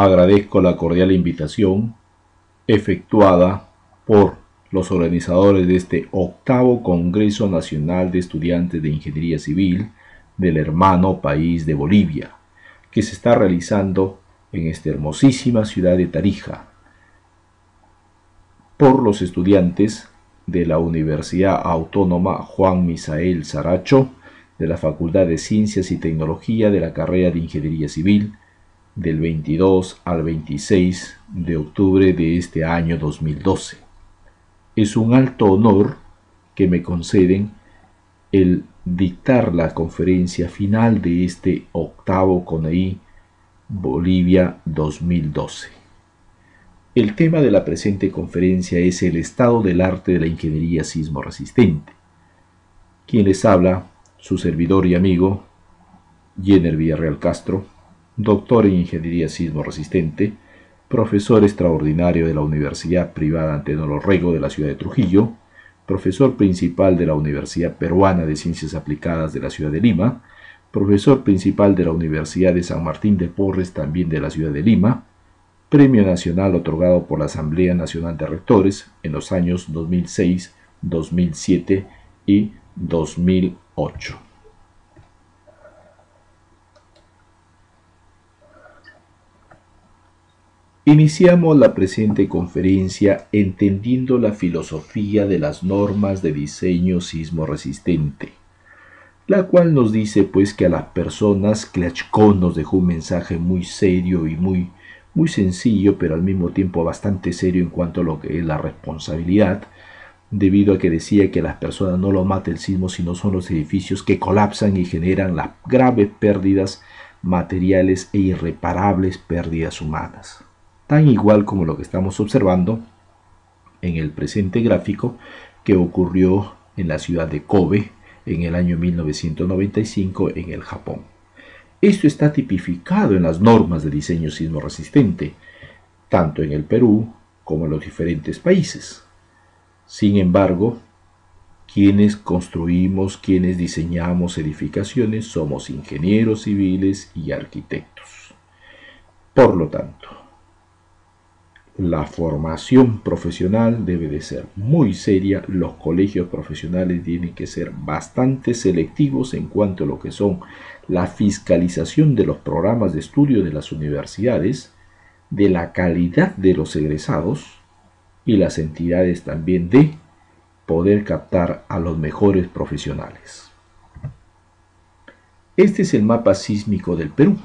Agradezco la cordial invitación efectuada por los organizadores de este 8º Congreso Nacional de Estudiantes de Ingeniería Civil del hermano país de Bolivia, que se está realizando en esta hermosísima ciudad de Tarija, por los estudiantes de la Universidad Autónoma Juan Misael Saracho, de la Facultad de Ciencias y Tecnología de la carrera de Ingeniería Civil, del 22 al 26 de octubre de este año 2012. Es un alto honor que me conceden el dictar la conferencia final de este 8º CONAIE Bolivia 2012. El tema de la presente conferencia es el estado del arte de la ingeniería sismo resistente. Quien les habla, su servidor y amigo, Jenner Villarreal Castro, doctor en Ingeniería Sismo Resistente, profesor extraordinario de la Universidad Privada Antenor Orrego de la ciudad de Trujillo, profesor principal de la Universidad Peruana de Ciencias Aplicadas de la ciudad de Lima, profesor principal de la Universidad de San Martín de Porres también de la ciudad de Lima, premio nacional otorgado por la Asamblea Nacional de Rectores en los años 2006, 2007 y 2008. Iniciamos la presente conferencia entendiendo la filosofía de las normas de diseño sismo resistente, la cual nos dice pues que a las personas Clatchkov nos dejó un mensaje muy serio y muy sencillo, pero al mismo tiempo bastante serio en cuanto a lo que es la responsabilidad, debido a que decía que a las personas no lo mata el sismo, sino son los edificios que colapsan y generan las graves pérdidas materiales e irreparables pérdidas humanas. Tan igual como lo que estamos observando en el presente gráfico que ocurrió en la ciudad de Kobe en el año 1995 en el Japón. Esto está tipificado en las normas de diseño sismo resistente, tanto en el Perú como en los diferentes países. Sin embargo, quienes construimos, quienes diseñamos edificaciones, somos ingenieros civiles y arquitectos. Por lo tanto, la formación profesional debe de ser muy seria. Los colegios profesionales tienen que ser bastante selectivos en cuanto a lo que son la fiscalización de los programas de estudio de las universidades, de la calidad de los egresados y las entidades también de poder captar a los mejores profesionales. Este es el mapa sísmico del Perú.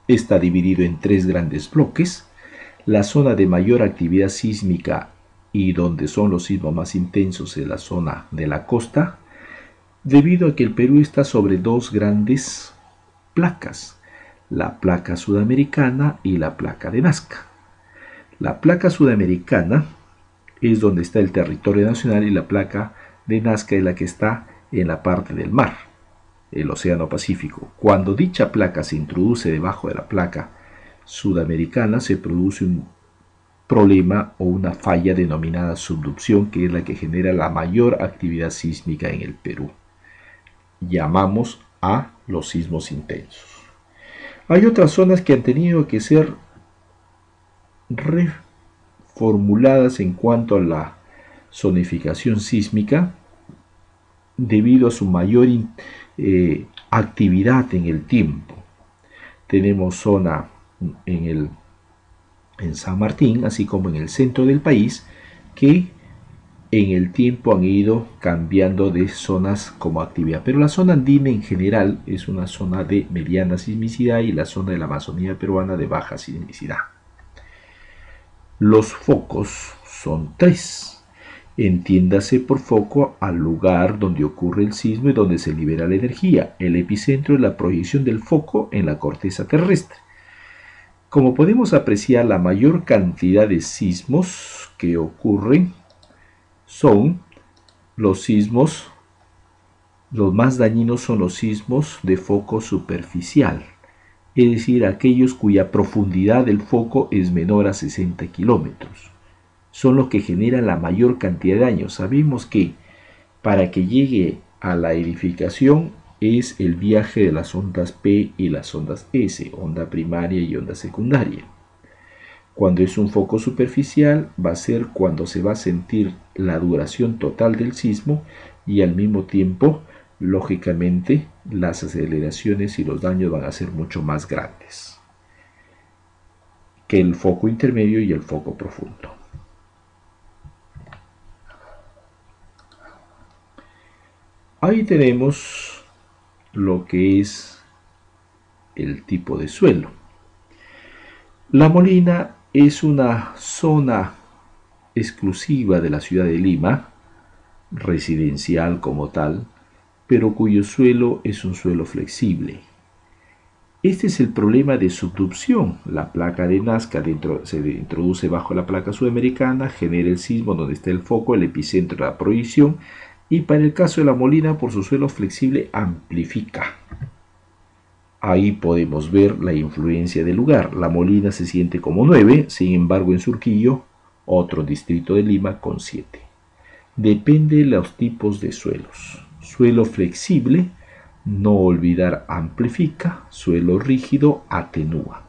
Está dividido en 3 grandes bloques. La zona de mayor actividad sísmica y donde son los sismos más intensos es la zona de la costa, debido a que el Perú está sobre 2 grandes placas, la placa sudamericana y la placa de Nazca. La placa sudamericana es donde está el territorio nacional y la placa de Nazca es la que está en la parte del mar, el Océano Pacífico. Cuando dicha placa se introduce debajo de la placa sudamericana, se produce un problema o una falla denominada subducción, que es la que genera la mayor actividad sísmica en el Perú. Llamamos a los sismos intensos. Hay otras zonas que han tenido que ser reformuladas en cuanto a la zonificación sísmica debido a su mayor actividad en el tiempo. Tenemos zona en San Martín, así como en el centro del país, que en el tiempo han ido cambiando de zonas como actividad. Pero la zona andina en general es una zona de mediana sismicidad y la zona de la Amazonía peruana de baja sismicidad. Los focos son 3. Entiéndase por foco al lugar donde ocurre el sismo y donde se libera la energía. El epicentro es la proyección del foco en la corteza terrestre. Como podemos apreciar, la mayor cantidad de sismos que ocurren son los sismos, los más dañinos son los sismos de foco superficial, es decir, aquellos cuya profundidad del foco es menor a 60 kilómetros. Son los que generan la mayor cantidad de daño. Sabemos que para que llegue a la edificación es el viaje de las ondas P y las ondas S, onda primaria y onda secundaria. Cuando es un foco superficial, va a ser cuando se va a sentir la duración total del sismo y al mismo tiempo, lógicamente, las aceleraciones y los daños van a ser mucho más grandes que el foco intermedio y el foco profundo. Ahí tenemos lo que es el tipo de suelo. La Molina es una zona exclusiva de la ciudad de Lima, residencial como tal, pero cuyo suelo es un suelo flexible. Este es el problema de subducción. La placa de Nazca se introduce bajo la placa sudamericana, genera el sismo donde está el foco, el epicentro de la proyección, y para el caso de la Molina, por su suelo flexible, amplifica. Ahí podemos ver la influencia del lugar. La Molina se siente como 9, sin embargo en Surquillo, otro distrito de Lima, con 7. Depende de los tipos de suelos. Suelo flexible, no olvidar, amplifica. Suelo rígido, atenúa.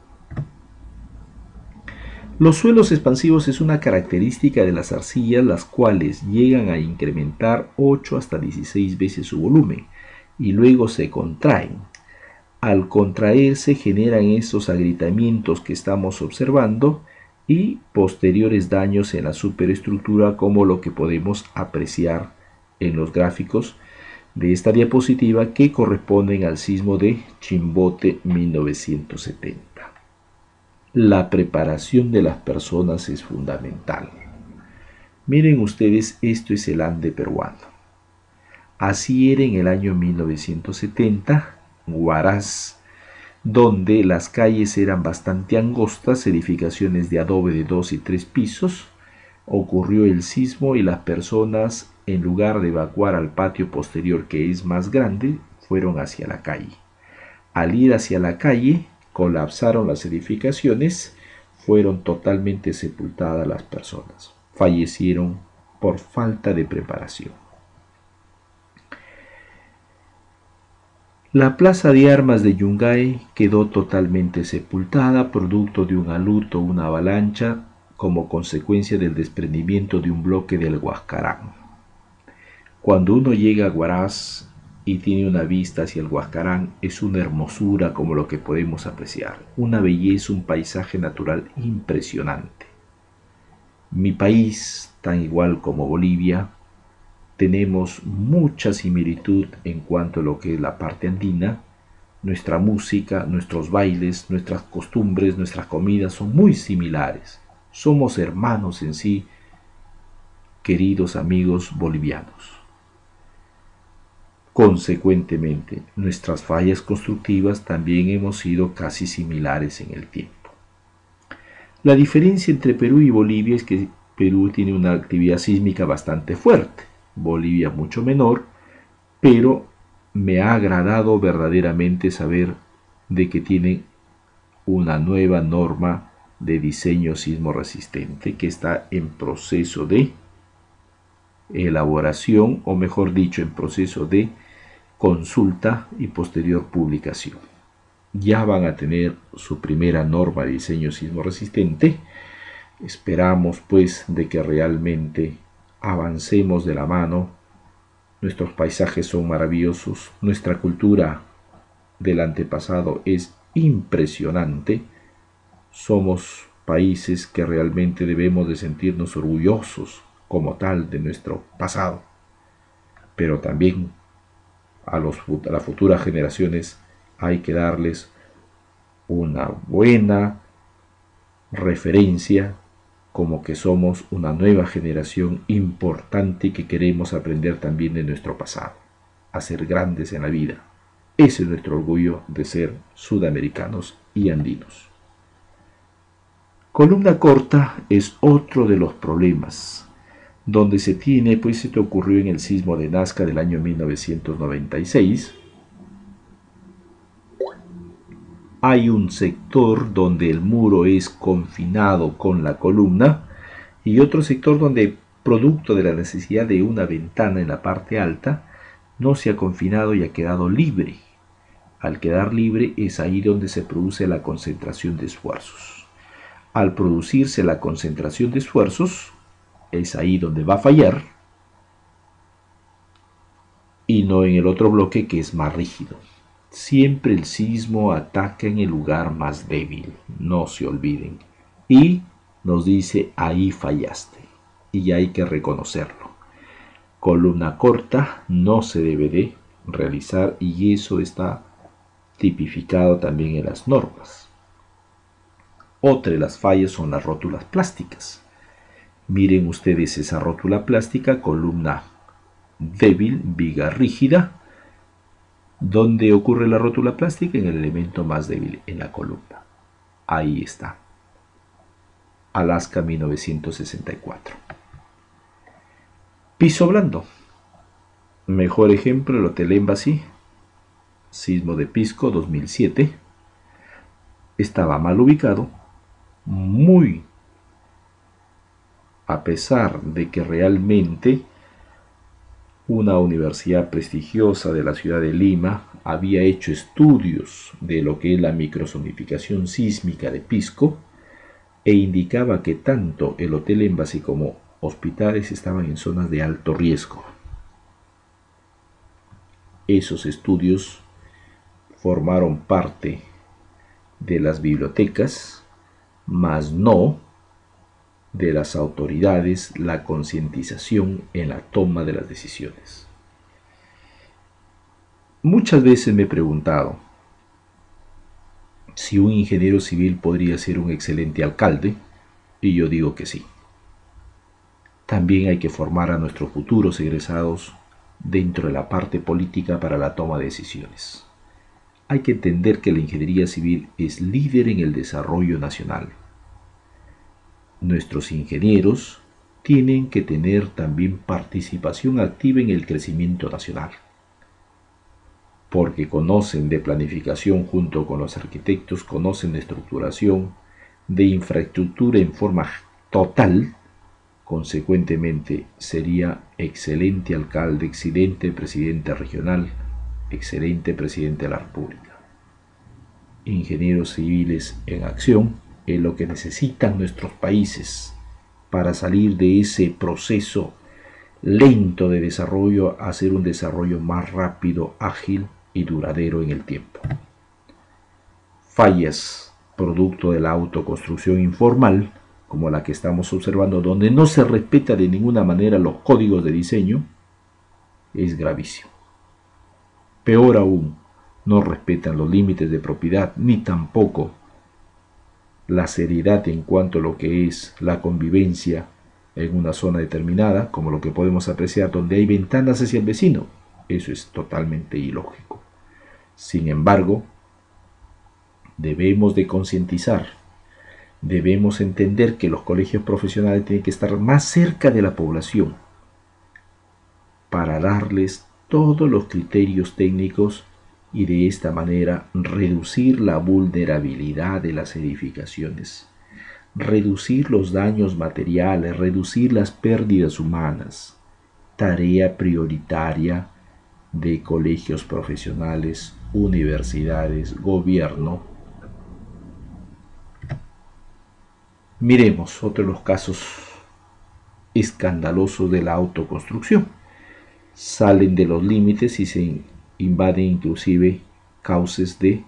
Los suelos expansivos es una característica de las arcillas, las cuales llegan a incrementar 8 hasta 16 veces su volumen y luego se contraen. Al contraerse generan estos agrietamientos que estamos observando y posteriores daños en la superestructura, como lo que podemos apreciar en los gráficos de esta diapositiva que corresponden al sismo de Chimbote 1970. La preparación de las personas es fundamental. Miren ustedes, esto es el Ande peruano. Así era en el año 1970, Huaraz, donde las calles eran bastante angostas, edificaciones de adobe de 2 y 3 pisos. Ocurrió el sismo y las personas, en lugar de evacuar al patio posterior, que es más grande, fueron hacia la calle. Al ir hacia la calle, colapsaron las edificaciones, fueron totalmente sepultadas las personas. Fallecieron por falta de preparación. La plaza de armas de Yungay quedó totalmente sepultada, producto de un alud o una avalancha, como consecuencia del desprendimiento de un bloque del Huascarán. Cuando uno llega a Huaraz y tiene una vista hacia el Huascarán, es una hermosura como lo que podemos apreciar, una belleza, un paisaje natural impresionante. Mi país, tan igual como Bolivia, tenemos mucha similitud en cuanto a lo que es la parte andina. Nuestra música, nuestros bailes, nuestras costumbres, nuestras comidas son muy similares. Somos hermanos en sí, queridos amigos bolivianos. Consecuentemente, nuestras fallas constructivas también hemos sido casi similares en el tiempo. La diferencia entre Perú y Bolivia es que Perú tiene una actividad sísmica bastante fuerte, Bolivia mucho menor, pero me ha agradado verdaderamente saber de que tienen una nueva norma de diseño sismo resistente que está en proceso de elaboración, o mejor dicho, en proceso de consulta y posterior publicación. Ya van a tener su primera norma de diseño sismo resistente. Esperamos pues de que realmente avancemos de la mano. Nuestros paisajes son maravillosos, nuestra cultura del antepasado es impresionante. Somos países que realmente debemos de sentirnos orgullosos como tal de nuestro pasado, pero también a las futuras generaciones hay que darles una buena referencia como que somos una nueva generación importante y que queremos aprender también de nuestro pasado, a ser grandes en la vida. Ese es nuestro orgullo de ser sudamericanos y andinos. Columna corta es otro de los problemas, donde se tiene, pues esto ocurrió en el sismo de Nazca del año 1996. Hay un sector donde el muro es confinado con la columna y otro sector donde, producto de la necesidad de una ventana en la parte alta, no se ha confinado y ha quedado libre. Al quedar libre es ahí donde se produce la concentración de esfuerzos. Al producirse la concentración de esfuerzos, es ahí donde va a fallar y no en el otro bloque que es más rígido. Siempre el sismo ataca en el lugar más débil, no se olviden. Y nos dice, ahí fallaste. Y hay que reconocerlo. Columna corta no se debe de realizar y eso está tipificado también en las normas. Otra de las fallas son las rótulas plásticas. Miren ustedes esa rótula plástica, columna débil, viga rígida. ¿Dónde ocurre la rótula plástica? En el elemento más débil, en la columna. Ahí está. Alaska 1964. Piso blando. Mejor ejemplo, el Hotel Embassy, sismo de Pisco 2007. Estaba mal ubicado, a pesar de que realmente una universidad prestigiosa de la ciudad de Lima había hecho estudios de lo que es la microzonificación sísmica de Pisco e indicaba que tanto el Hotel Embassy como hospitales estaban en zonas de alto riesgo. Esos estudios formaron parte de las bibliotecas, mas no de las autoridades, la concientización en la toma de las decisiones. Muchas veces me he preguntado si un ingeniero civil podría ser un excelente alcalde, y yo digo que sí. También hay que formar a nuestros futuros egresados dentro de la parte política para la toma de decisiones. Hay que entender que la ingeniería civil es líder en el desarrollo nacional. Nuestros ingenieros tienen que tener también participación activa en el crecimiento nacional, porque conocen de planificación junto con los arquitectos, conocen de estructuración, de infraestructura en forma total. Consecuentemente, sería excelente alcalde, excelente presidente regional, excelente presidente de la República. Ingenieros civiles en acción es lo que necesitan nuestros países para salir de ese proceso lento de desarrollo a hacer un desarrollo más rápido, ágil y duradero en el tiempo. Fallas producto de la autoconstrucción informal, como la que estamos observando, donde no se respeta de ninguna manera los códigos de diseño, es gravísimo. Peor aún, no respetan los límites de propiedad ni tampoco la seriedad en cuanto a lo que es la convivencia en una zona determinada, como lo que podemos apreciar donde hay ventanas hacia el vecino. Eso es totalmente ilógico. Sin embargo, debemos de concientizar, debemos entender que los colegios profesionales tienen que estar más cerca de la población para darles todos los criterios técnicos y de esta manera reducir la vulnerabilidad de las edificaciones, reducir los daños materiales, reducir las pérdidas humanas, tarea prioritaria de colegios profesionales, universidades, gobierno. Miremos otro de los casos escandalosos de la autoconstrucción. Salen de los límites y se invaden inclusive cauces de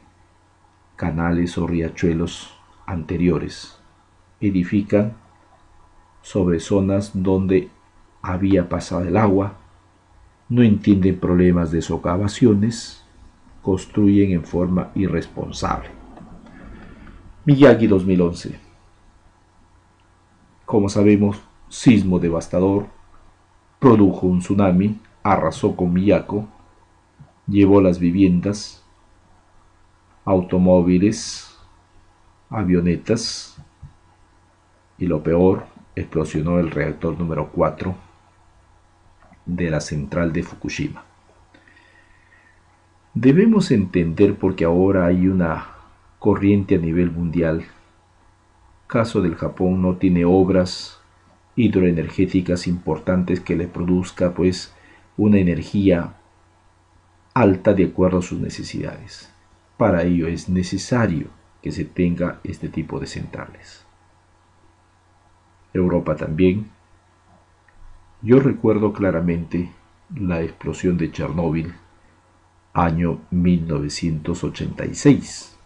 canales o riachuelos anteriores. Edifican sobre zonas donde había pasado el agua, no entienden problemas de socavaciones, construyen en forma irresponsable. Miyagi 2011. Como sabemos, sismo devastador, produjo un tsunami, arrasó con Miyako, llevó las viviendas, automóviles, avionetas y lo peor, explosionó el reactor número 4 de la central de Fukushima. Debemos entender, porque ahora hay una corriente a nivel mundial. Caso del Japón, no tiene obras hidroenergéticas importantes que le produzca pues una energía alta de acuerdo a sus necesidades. Para ello es necesario que se tenga este tipo de centrales. Europa también. Yo recuerdo claramente la explosión de Chernóbil, año 1986.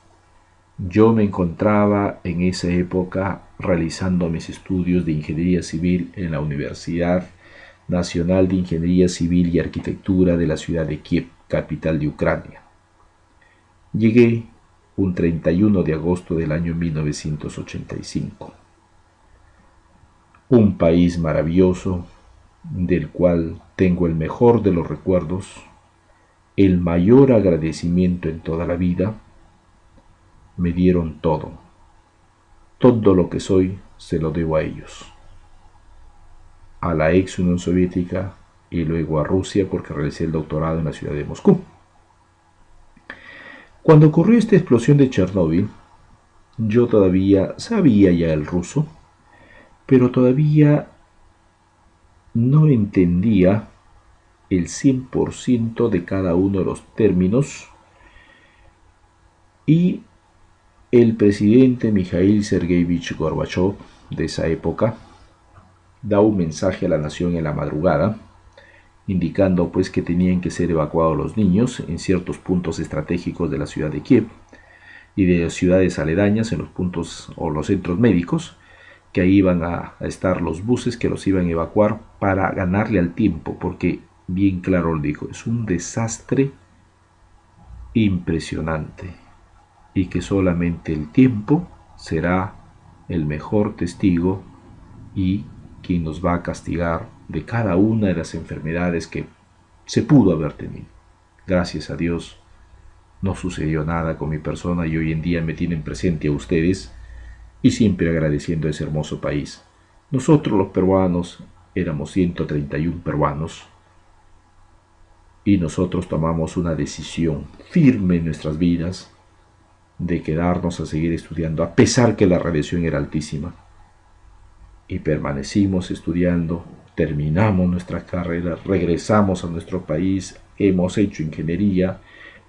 Yo me encontraba en esa época realizando mis estudios de Ingeniería Civil en la Universidad Nacional de Ingeniería Civil y Arquitectura de la ciudad de Kiev, capital de Ucrania. Llegué un 31 de agosto del año 1985. Un país maravilloso, del cual tengo el mejor de los recuerdos, el mayor agradecimiento en toda la vida. Me dieron todo. Todo lo que soy se lo debo a ellos. A la ex Unión Soviética y luego a Rusia porque realicé el doctorado en la ciudad de Moscú. Cuando ocurrió esta explosión de Chernóbil, yo todavía sabía ya el ruso, pero todavía no entendía el 100% de cada uno de los términos, y el presidente Mikhail Sergeyevich Gorbachev de esa época da un mensaje a la nación en la madrugada, indicando pues que tenían que ser evacuados los niños en ciertos puntos estratégicos de la ciudad de Kiev y de ciudades aledañas, en los puntos o los centros médicos, que ahí iban a estar los buses que los iban a evacuar para ganarle al tiempo, porque bien claro lo dijo, es un desastre impresionante y que solamente el tiempo será el mejor testigo y quien nos va a castigar de cada una de las enfermedades que se pudo haber tenido. Gracias a Dios no sucedió nada con mi persona y hoy en día me tienen presente a ustedes y siempre agradeciendo a ese hermoso país. Nosotros los peruanos éramos 131 peruanos y nosotros tomamos una decisión firme en nuestras vidas de quedarnos a seguir estudiando a pesar que la radiación era altísima, y permanecimos estudiando, terminamos nuestra carrera, regresamos a nuestro país, hemos hecho ingeniería,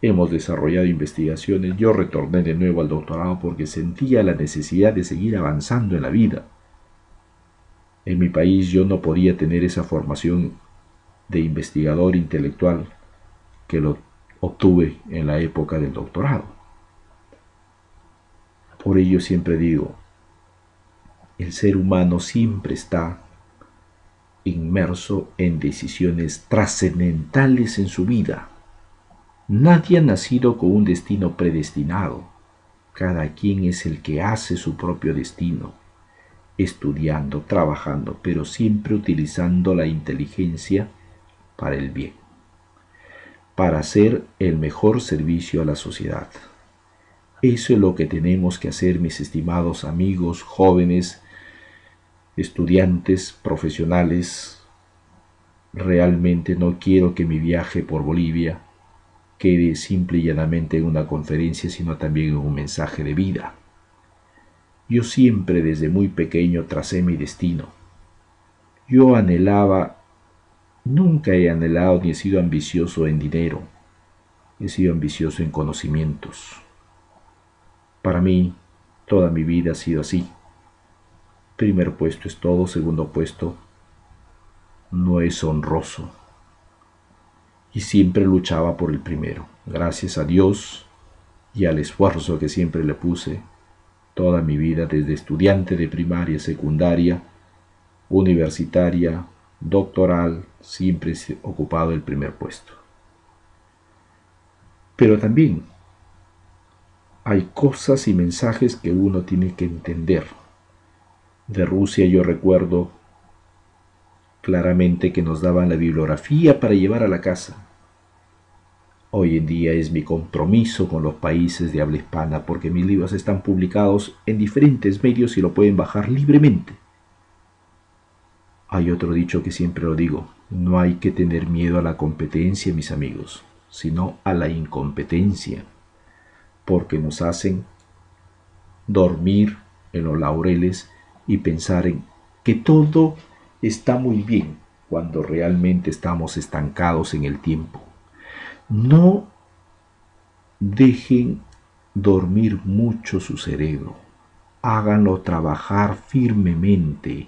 hemos desarrollado investigaciones. Yo retorné de nuevo al doctorado porque sentía la necesidad de seguir avanzando en la vida. En mi país yo no podía tener esa formación de investigador intelectual que lo obtuve en la época del doctorado. Por ello siempre digo, el ser humano siempre está inmerso en decisiones trascendentales en su vida. Nadie ha nacido con un destino predestinado. Cada quien es el que hace su propio destino, estudiando, trabajando, pero siempre utilizando la inteligencia para el bien, para hacer el mejor servicio a la sociedad. Eso es lo que tenemos que hacer, mis estimados amigos, jóvenes, estudiantes, profesionales. Realmente no quiero que mi viaje por Bolivia quede simple y llanamente en una conferencia, sino también en un mensaje de vida. Yo siempre desde muy pequeño tracé mi destino. Yo anhelaba, nunca he anhelado ni he sido ambicioso en dinero, he sido ambicioso en conocimientos. Para mí, toda mi vida ha sido así. Primer puesto es todo, segundo puesto no es honroso. Y siempre luchaba por el primero. Gracias a Dios y al esfuerzo que siempre le puse toda mi vida, desde estudiante de primaria, secundaria, universitaria, doctoral, siempre he ocupado el primer puesto. Pero también hay cosas y mensajes que uno tiene que entender. De Rusia yo recuerdo claramente que nos daban la bibliografía para llevar a la casa. Hoy en día es mi compromiso con los países de habla hispana porque mis libros están publicados en diferentes medios y lo pueden bajar libremente. Hay otro dicho que siempre lo digo, no hay que tener miedo a la competencia, mis amigos, sino a la incompetencia, porque nos hacen dormir en los laureles y pensar en que todo está muy bien cuando realmente estamos estancados en el tiempo. No dejen dormir mucho su cerebro. Háganlo trabajar firmemente.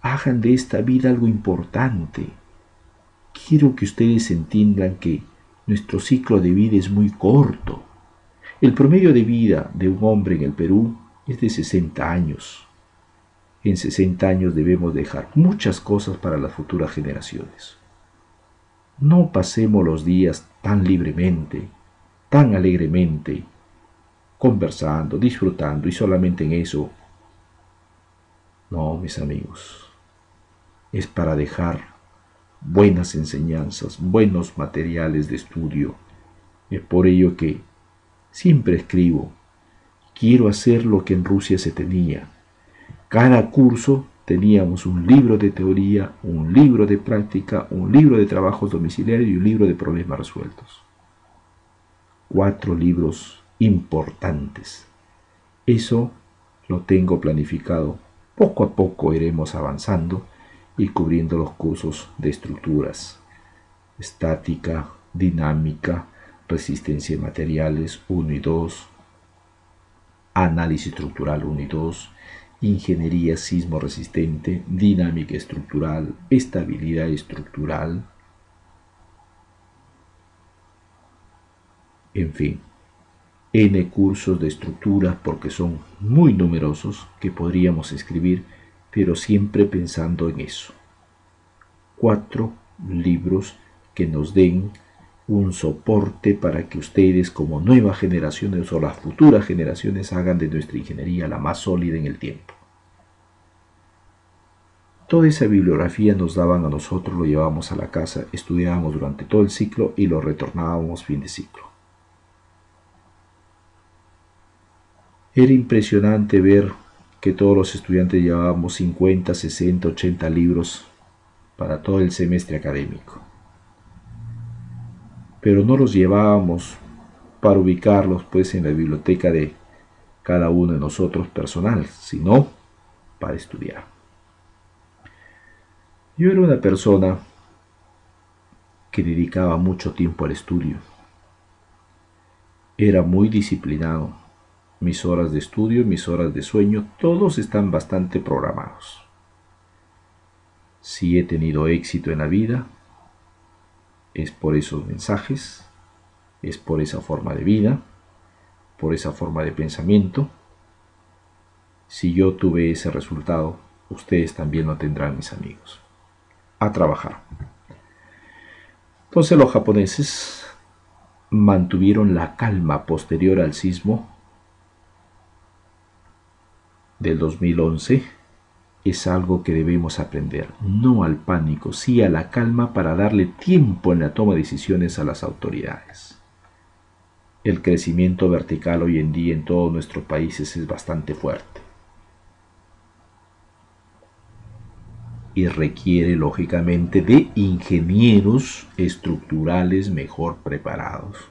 Hagan de esta vida algo importante. Quiero que ustedes entiendan que nuestro ciclo de vida es muy corto. El promedio de vida de un hombre en el Perú es de 60 años. En 60 años debemos dejar muchas cosas para las futuras generaciones. No pasemos los días tan libremente, tan alegremente, conversando, disfrutando y solamente en eso. No, mis amigos, es para dejar buenas enseñanzas, buenos materiales de estudio. Es por ello que siempre escribo, quiero hacer lo que en Rusia se tenía. Cada curso teníamos un libro de teoría, un libro de práctica, un libro de trabajos domiciliarios y un libro de problemas resueltos. 4 libros importantes. Eso lo tengo planificado. Poco a poco iremos avanzando y cubriendo los cursos de estructuras, estática, dinámica, resistencia de materiales 1 y 2, análisis estructural 1 y 2, ingeniería sismo resistente, dinámica estructural, estabilidad estructural, en fin, N cursos de estructuras porque son muy numerosos que podríamos escribir, pero siempre pensando en eso. 4 libros que nos den un soporte para que ustedes como nuevas generaciones o las futuras generaciones hagan de nuestra ingeniería la más sólida en el tiempo. Toda esa bibliografía nos daban a nosotros, lo llevábamos a la casa, estudiábamos durante todo el ciclo y lo retornábamos fin de ciclo. Era impresionante ver que todos los estudiantes llevábamos 50, 60, 80 libros para todo el semestre académico. Pero no los llevábamos para ubicarlos pues en la biblioteca de cada uno de nosotros personal, sino para estudiar. Yo era una persona que dedicaba mucho tiempo al estudio. Era muy disciplinado. Mis horas de estudio, mis horas de sueño, todos están bastante programados. Si he tenido éxito en la vida, es por esos mensajes, es por esa forma de vida, por esa forma de pensamiento. Si yo tuve ese resultado, ustedes también lo tendrán, mis amigos. A trabajar. Entonces los japoneses mantuvieron la calma posterior al sismo del 2011. Es algo que debemos aprender, no al pánico, sí a la calma para darle tiempo en la toma de decisiones a las autoridades. El crecimiento vertical hoy en día en todos nuestros países es bastante fuerte y requiere lógicamente de ingenieros estructurales mejor preparados,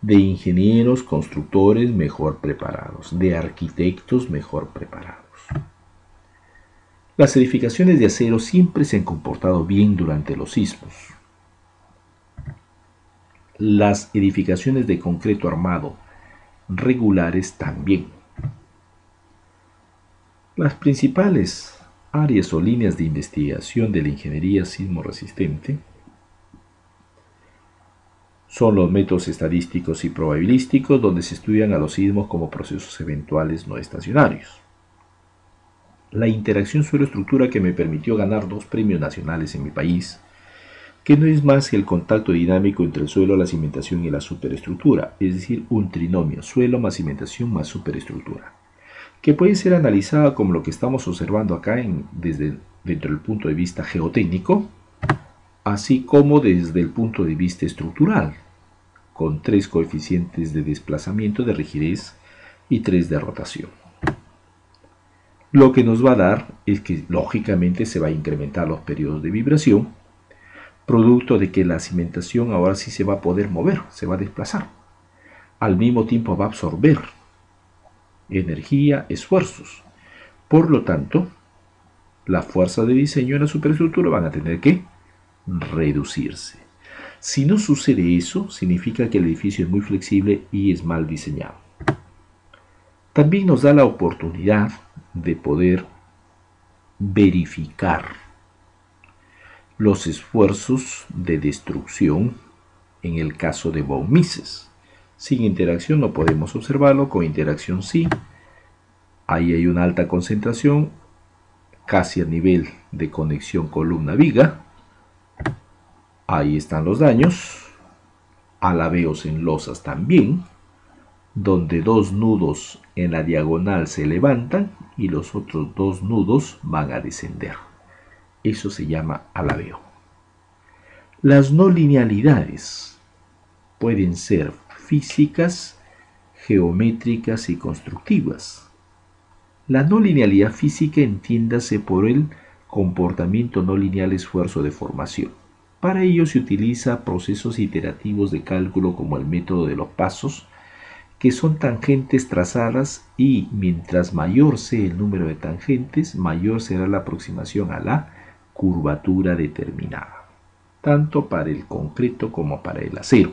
de ingenieros constructores mejor preparados, de arquitectos mejor preparados. Las edificaciones de acero siempre se han comportado bien durante los sismos. Las edificaciones de concreto armado regulares también. Las principales áreas o líneas de investigación de la ingeniería sismo resistente son los métodos estadísticos y probabilísticos, donde se estudian a los sismos como procesos eventuales no estacionarios. La interacción suelo-estructura, que me permitió ganar 2 premios nacionales en mi país, que no es más que el contacto dinámico entre el suelo, la cimentación y la superestructura, es decir, un trinomio, suelo más cimentación más superestructura, que puede ser analizada como lo que estamos observando acá desde dentro del punto de vista geotécnico, así como desde el punto de vista estructural, con 3 coeficientes de desplazamiento, de rigidez y 3 de rotación. Lo que nos va a dar es que lógicamente se va a incrementar los periodos de vibración, producto de que la cimentación ahora sí se va a poder mover, se va a desplazar. Al mismo tiempo va a absorber energía, esfuerzos. Por lo tanto, las fuerzas de diseño en la superestructura van a tener que reducirse. Si no sucede eso, significa que el edificio es muy flexible y es mal diseñado. También nos da la oportunidad de poder verificar los esfuerzos de destrucción en el caso de von Mises. Sin interacción no podemos observarlo, con interacción sí. Ahí hay una alta concentración, casi a nivel de conexión columna-viga. Ahí están los daños, alabeos en losas también, donde dos nudos en la diagonal se levantan y los otros dos nudos van a descender. Eso se llama alabeo. Las no linealidades pueden ser físicas, geométricas y constructivas. La no linealidad física entiéndase por el comportamiento no lineal esfuerzo de formación. Para ello se utiliza procesos iterativos de cálculo como el método de los pasos, que son tangentes trazadas y mientras mayor sea el número de tangentes, mayor será la aproximación a la curvatura determinada, tanto para el concreto como para el acero.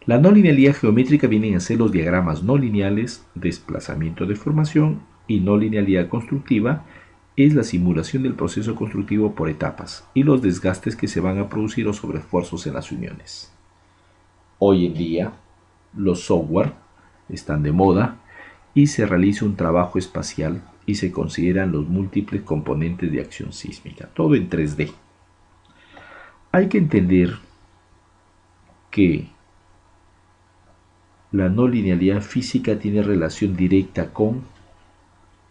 La no linealidad geométrica vienen a ser los diagramas no lineales, desplazamiento de formación, y no linealidad constructiva es la simulación del proceso constructivo por etapas y los desgastes que se van a producir o sobreesfuerzos en las uniones. Hoy en día, los software están de moda y se realiza un trabajo espacial y se consideran los múltiples componentes de acción sísmica, todo en 3D. Hay que entender que la no linealidad física tiene relación directa con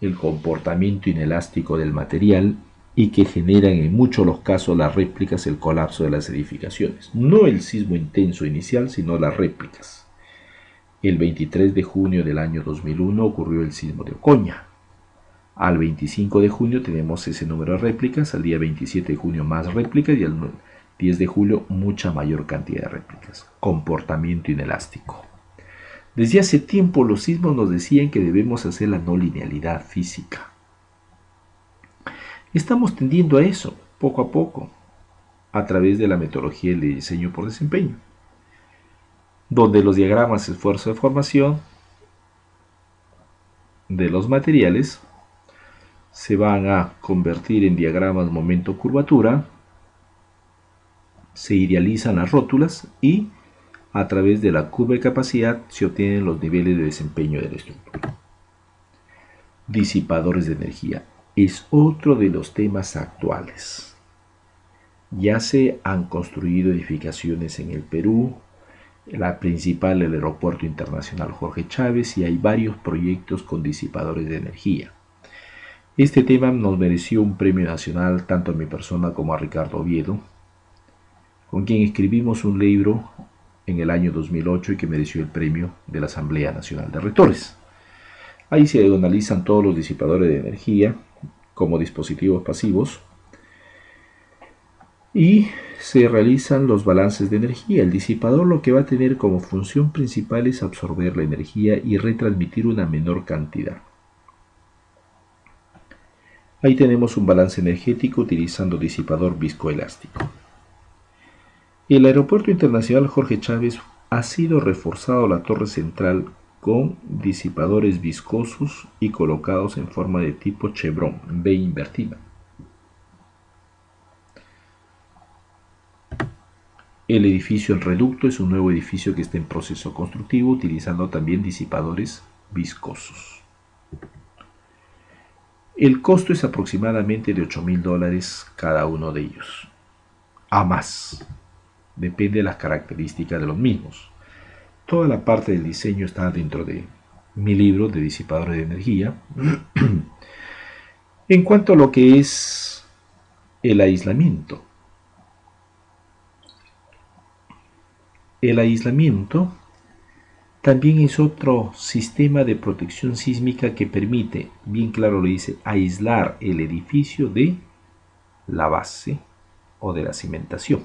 el comportamiento inelástico del material y que generan en muchos los casos las réplicas, el colapso de las edificaciones. No el sismo intenso inicial, sino las réplicas. El 23 de junio del año 2001 ocurrió el sismo de Ocoña. Al 25 de junio tenemos ese número de réplicas, al día 27 de junio más réplicas y al 10 de julio mucha mayor cantidad de réplicas. Comportamiento inelástico. Desde hace tiempo los sismos nos decían que debemos hacer la no linealidad física. Estamos tendiendo a eso, poco a poco, a través de la metodología de diseño por desempeño, donde los diagramas esfuerzo de formación de los materiales se van a convertir en diagramas momento curvatura, se idealizan las rótulas y a través de la curva de capacidad se obtienen los niveles de desempeño de la estructura. Disipadores de energía es otro de los temas actuales. Ya se han construido edificaciones en el Perú, la principal el Aeropuerto Internacional Jorge Chávez, y hay varios proyectos con disipadores de energía. Este tema nos mereció un premio nacional tanto a mi persona como a Ricardo Oviedo, con quien escribimos un libro en el año 2008 y que mereció el premio de la Asamblea Nacional de Rectores. Ahí se analizan todos los disipadores de energía como dispositivos pasivos y se realizan los balances de energía. El disipador lo que va a tener como función principal es absorber la energía y retransmitir una menor cantidad. Ahí tenemos un balance energético utilizando disipador viscoelástico. El Aeropuerto Internacional Jorge Chávez ha sido reforzado la torre central con disipadores viscosos y colocados en forma de tipo chevron, V invertida. El edificio El Reducto es un nuevo edificio que está en proceso constructivo utilizando también disipadores viscosos. El costo es aproximadamente de $8.000 cada uno de ellos. A más. Depende de las características de los mismos. Toda la parte del diseño está dentro de mi libro de disipadores de energía. En cuanto a lo que es el aislamiento. El aislamiento también es otro sistema de protección sísmica que permite, bien claro lo dice, aislar el edificio de la base o de la cimentación.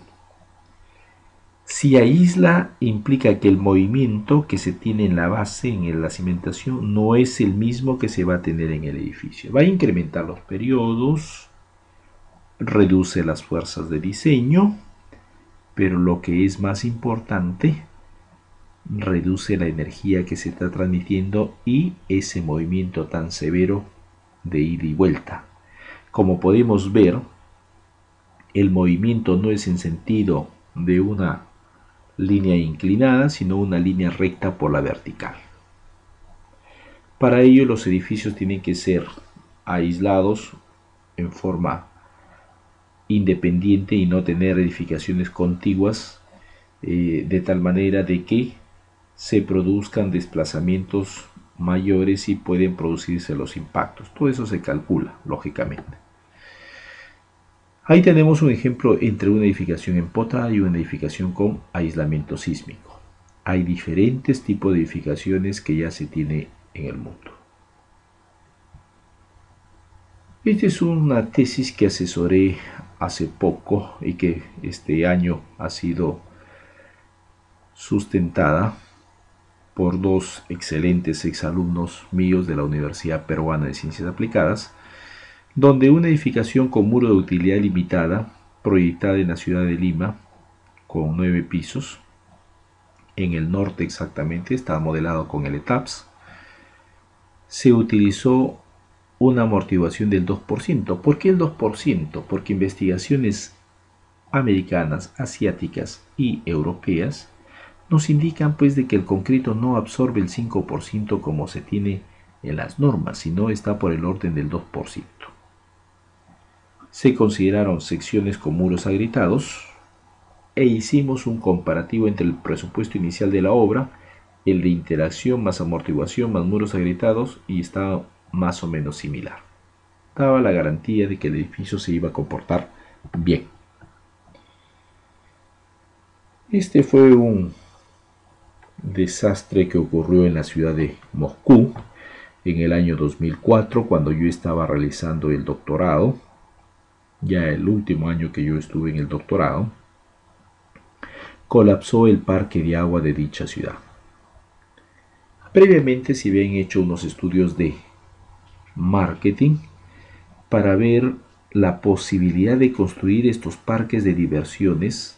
Si aísla implica que el movimiento que se tiene en la base, en la cimentación, no es el mismo que se va a tener en el edificio. Va a incrementar los periodos, reduce las fuerzas de diseño pero lo que es más importante, reduce la energía que se está transmitiendo y ese movimiento tan severo de ida y vuelta. Como podemos ver, el movimiento no es en sentido de una línea inclinada, sino una línea recta por la vertical. Para ello, los edificios tienen que ser aislados en forma independiente y no tener edificaciones contiguas, de tal manera de que se produzcan desplazamientos mayores y pueden producirse los impactos. Todo eso se calcula, lógicamente. Ahí tenemos un ejemplo entre una edificación en pota y una edificación con aislamiento sísmico. Hay diferentes tipos de edificaciones que ya se tiene en el mundo. Esta es una tesis que asesoré hace poco y que este año ha sido sustentada por dos excelentes exalumnos míos de la Universidad Peruana de Ciencias Aplicadas, donde una edificación con muro de utilidad limitada, proyectada en la ciudad de Lima, con 9 pisos, en el norte exactamente, está modelado con el ETAPS, se utilizó una amortiguación del 2%. ¿Por qué el 2%? Porque investigaciones americanas, asiáticas y europeas nos indican pues de que el concreto no absorbe el 5% como se tiene en las normas, sino está por el orden del 2%. Se consideraron secciones con muros agrietados e hicimos un comparativo entre el presupuesto inicial de la obra, el de interacción más amortiguación más muros agrietados, y estaba más o menos similar. Daba la garantía de que el edificio se iba a comportar bien. Este fue un desastre que ocurrió en la ciudad de Moscú en el año 2004, cuando yo estaba realizando el doctorado, ya el último año que yo estuve en el doctorado. Colapsó el parque de agua de dicha ciudad. Previamente se habían hecho unos estudios de marketing para ver la posibilidad de construir estos parques de diversiones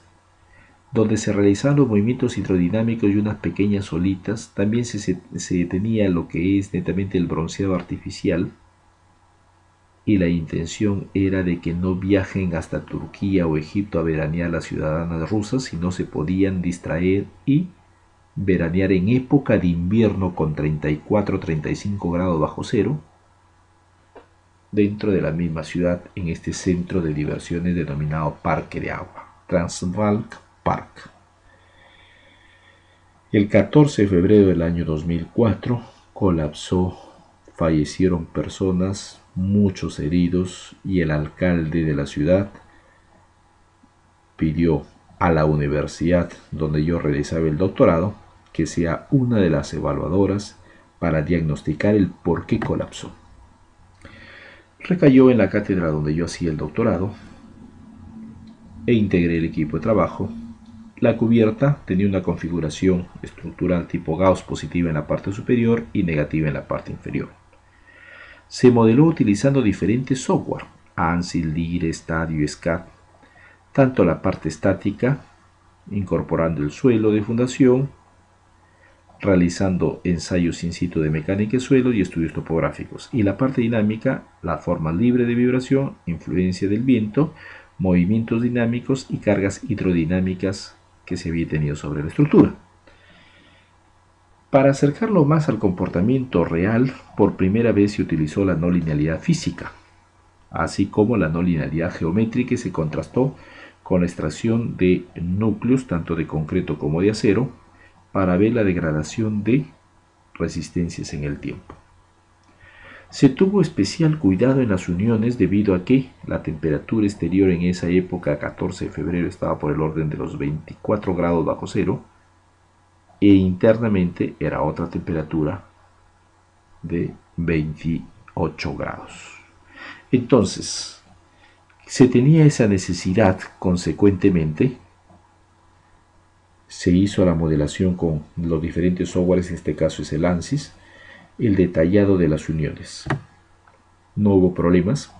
donde se realizaban los movimientos hidrodinámicos y unas pequeñas olitas. También se tenía lo que es netamente el bronceado artificial, y la intención era de que no viajen hasta Turquía o Egipto a veranear las ciudadanas rusas, sino se podían distraer y veranear en época de invierno con 34-35 grados bajo cero dentro de la misma ciudad, en este centro de diversiones denominado Parque de Agua, Transvalk Park. El 14 de febrero del año 2004 colapsó, fallecieron personas, muchos heridos, y el alcalde de la ciudad pidió a la universidad donde yo realizaba el doctorado que sea una de las evaluadoras para diagnosticar el por qué colapsó. Recayó en la cátedra donde yo hacía el doctorado e integré el equipo de trabajo. La cubierta tenía una configuración estructural tipo Gauss, positiva en la parte superior y negativa en la parte inferior. Se modeló utilizando diferentes software, ANSYS, LIRE, Stadio, SCAD, tanto la parte estática, incorporando el suelo de fundación, realizando ensayos in situ de mecánica de suelo y estudios topográficos, y la parte dinámica, la forma libre de vibración, influencia del viento, movimientos dinámicos y cargas hidrodinámicas que se había tenido sobre la estructura. Para acercarlo más al comportamiento real, por primera vez se utilizó la no linealidad física, así como la no linealidad geométrica, y se contrastó con la extracción de núcleos tanto de concreto como de acero para ver la degradación de resistencias en el tiempo. Se tuvo especial cuidado en las uniones debido a que la temperatura exterior en esa época, 14 de febrero, estaba por el orden de los 24 grados bajo cero, e internamente era otra temperatura de 28 grados. Entonces, se tenía esa necesidad, consecuentemente, se hizo la modelación con los diferentes softwares, en este caso es el ANSYS, el detallado de las uniones. No hubo problemas.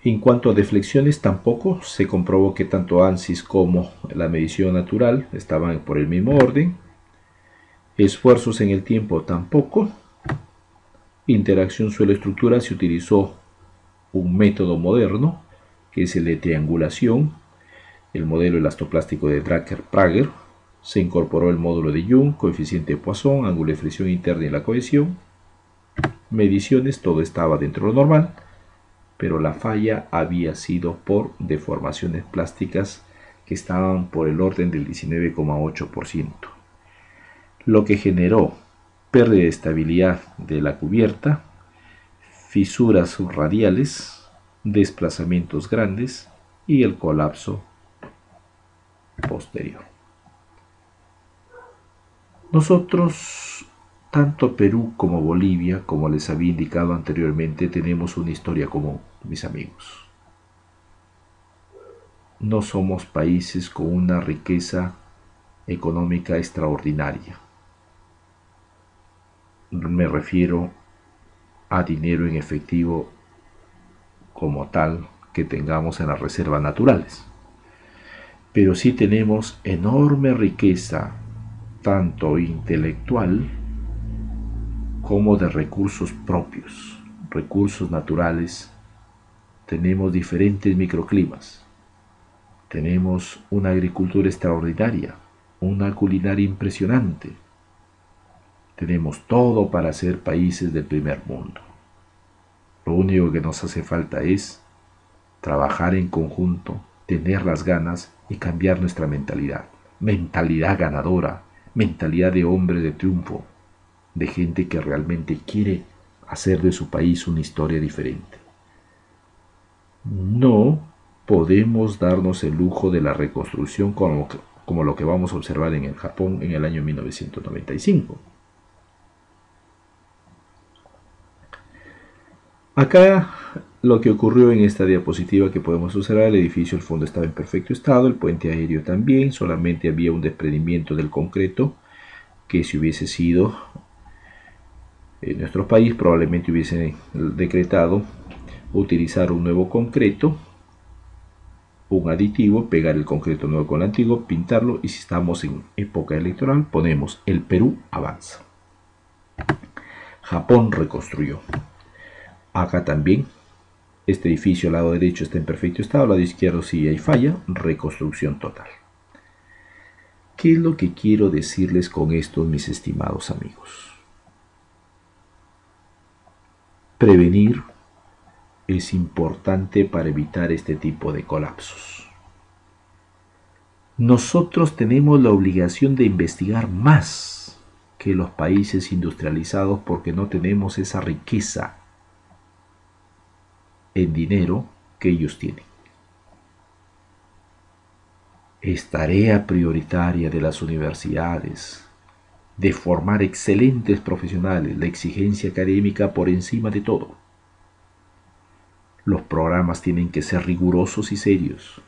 En cuanto a deflexiones, tampoco se comprobó que tanto ANSYS como la medición natural estaban por el mismo orden. Esfuerzos en el tiempo, tampoco. Interacción suelo-estructura, se utilizó un método moderno, que es el de triangulación, el modelo elastoplástico de Drucker-Prager. Se incorporó el módulo de Young, coeficiente de Poisson, ángulo de fricción interna y la cohesión. Mediciones, todo estaba dentro de lo normal, pero la falla había sido por deformaciones plásticas que estaban por el orden del 19,8%, lo que generó pérdida de estabilidad de la cubierta, fisuras subradiales, desplazamientos grandes y el colapso posterior. Nosotros, tanto Perú como Bolivia, como les había indicado anteriormente, tenemos una historia común, mis amigos. No somos países con una riqueza económica extraordinaria. Me refiero a dinero en efectivo como tal que tengamos en las reservas naturales. Pero sí tenemos enorme riqueza, tanto intelectual como de recursos propios, recursos naturales. Tenemos diferentes microclimas, tenemos una agricultura extraordinaria, una culinaria impresionante. Tenemos todo para ser países del primer mundo. Lo único que nos hace falta es trabajar en conjunto, tener las ganas y cambiar nuestra mentalidad. Mentalidad ganadora, mentalidad de hombre de triunfo, de gente que realmente quiere hacer de su país una historia diferente. No podemos darnos el lujo de la reconstrucción como lo que vamos a observar en el Japón en el año 1995. Acá lo que ocurrió en esta diapositiva que podemos observar, el edificio, el fondo estaba en perfecto estado, el puente aéreo también, solamente había un desprendimiento del concreto que si hubiese sido en nuestro país probablemente hubiese decretado utilizar un nuevo concreto, un aditivo, pegar el concreto nuevo con el antiguo, pintarlo y si estamos en época electoral ponemos el Perú avanza. Japón reconstruyó. Acá también, este edificio al lado derecho está en perfecto estado, al lado izquierdo sí hay falla, reconstrucción total. ¿Qué es lo que quiero decirles con esto, mis estimados amigos? Prevenir es importante para evitar este tipo de colapsos. Nosotros tenemos la obligación de investigar más que los países industrializados porque no tenemos esa riqueza en dinero que ellos tienen. Es tarea prioritaria de las universidades de formar excelentes profesionales, la exigencia académica por encima de todo. Los programas tienen que ser rigurosos y serios.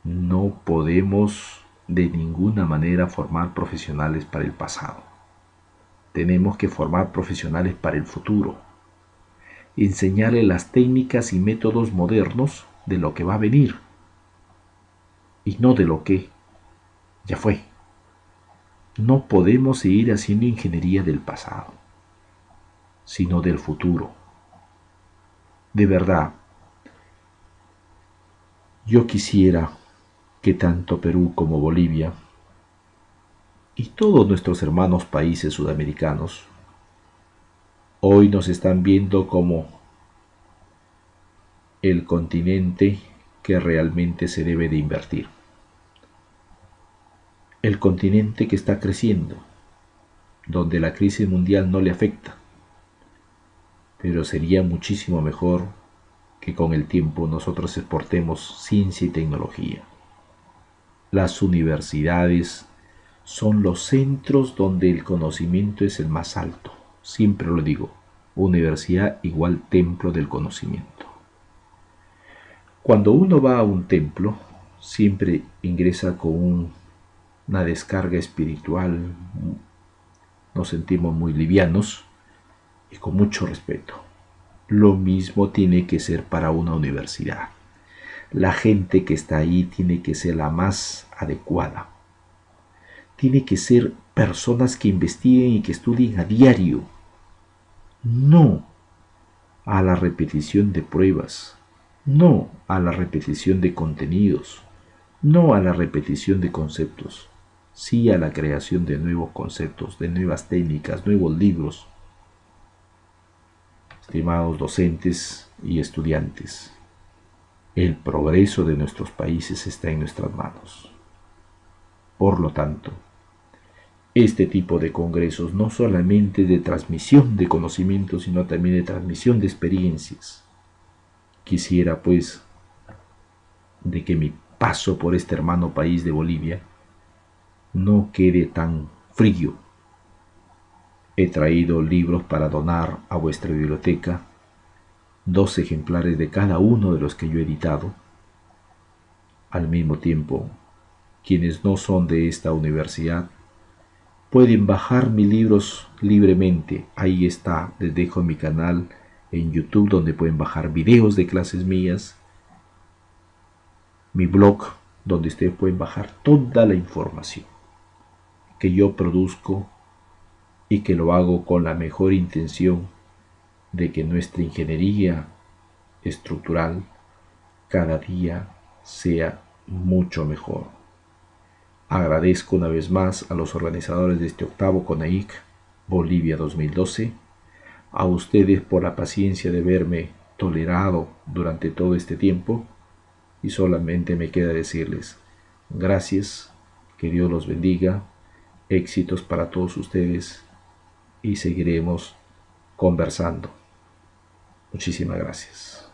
No podemos de ninguna manera formar profesionales para el pasado. Tenemos que formar profesionales para el futuro. Enseñarle las técnicas y métodos modernos de lo que va a venir y no de lo que ya fue. No podemos seguir haciendo ingeniería del pasado, sino del futuro. De verdad, yo quisiera que tanto Perú como Bolivia y todos nuestros hermanos países sudamericanos hoy nos están viendo como el continente que realmente se debe de invertir. El continente que está creciendo, donde la crisis mundial no le afecta, pero sería muchísimo mejor que con el tiempo nosotros exportemos ciencia y tecnología. Las universidades son los centros donde el conocimiento es el más alto. Siempre lo digo, universidad igual templo del conocimiento. Cuando uno va a un templo, siempre ingresa con una descarga espiritual, nos sentimos muy livianos y con mucho respeto. Lo mismo tiene que ser para una universidad. La gente que está ahí tiene que ser la más adecuada. Tiene que ser personas que investiguen y que estudien a diario, no a la repetición de pruebas, no a la repetición de contenidos, no a la repetición de conceptos, sí a la creación de nuevos conceptos, de nuevas técnicas, nuevos libros. Estimados docentes y estudiantes, el progreso de nuestros países está en nuestras manos. Por lo tanto, este tipo de congresos no solamente de transmisión de conocimientos, sino también de transmisión de experiencias. Quisiera, pues, de que mi paso por este hermano país de Bolivia no quede tan frío. He traído libros para donar a vuestra biblioteca, 2 ejemplares de cada uno de los que yo he editado. Al mismo tiempo, quienes no son de esta universidad pueden bajar mis libros libremente. Ahí está, les dejo mi canal en YouTube donde pueden bajar videos de clases mías, mi blog donde ustedes pueden bajar toda la información que yo produzco y que lo hago con la mejor intención de que nuestra ingeniería estructural cada día sea mucho mejor. Agradezco una vez más a los organizadores de este octavo CONAIC Bolivia 2012, a ustedes por la paciencia de verme tolerado durante todo este tiempo, y solamente me queda decirles gracias, que Dios los bendiga, éxitos para todos ustedes y seguiremos conversando. Muchísimas gracias.